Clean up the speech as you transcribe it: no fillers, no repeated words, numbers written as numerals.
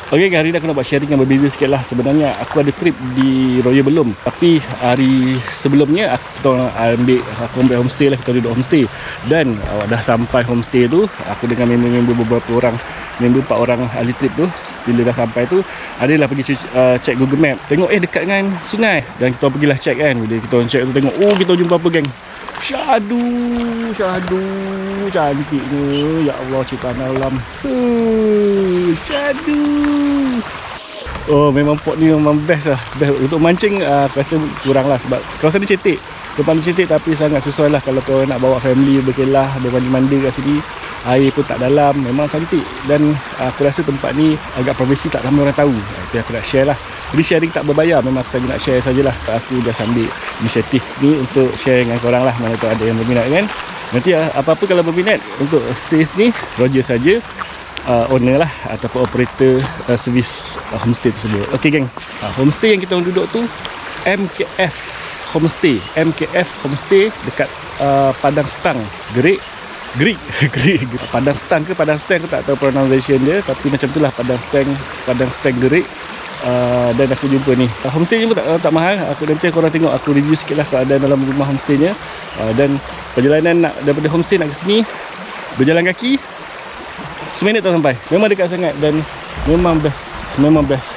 Okay, hari ni aku nak buat sharing yang berbeza sikit lah. Sebenarnya aku ada trip di Royal Belum, tapi hari sebelumnya aku ambil homestay lah. Kita duduk homestay. Dan dah sampai homestay tu, aku dengan member-member beberapa orang, member 4 orang ahli trip tu, bila dah sampai tu, adalah pergi check Google Map. Tengok dekat dengan sungai. Dan kita pergilah check kan. Bila kita check tu tengok, oh kita jumpa apa geng? Syahdu cantiknya. Ya Allah, ciptaan alam. Syahdu. Oh, memang pot ni memang best lah. Best. Untuk mancing aku rasa kurang lah, sebab kawasan ni cetek. Tempat ni cetek tapi sangat sesuai lah kalau kau nak bawa family berkelah, bermandi-mandi kat sini. Air pun tak dalam, memang cantik. Dan aku rasa tempat ni agak privasi, tak ramai orang tahu. Itu aku nak share lah. Jadi sharing tak berbayar, memang aku saja nak share sajalah. Aku dah ambil inisiatif ni untuk share dengan korang lah, mana tu ada yang berminat kan. Nanti apa-apa kalau berminat untuk stays ni, Roger saja owner lah ataupun operator servis homestay tersebut. Okey geng, homestay yang kita duduk tu MKF Homestay. MKF Homestay dekat Padang Stang, Gerik. Padang Stang ke Padang Stang, aku tak tahu pronunciation dia, tapi macam itulah Padang Stang Gerik. Dan aku jumpa ni homestay ni pun tak mahal. Aku nanti korang tengok, aku review sikit lah keadaan dalam rumah homestaynya. Dan perjalanan daripada homestay nak ke sini berjalan kaki 1 minit tak sampai. Memang dekat sangat dan memang best.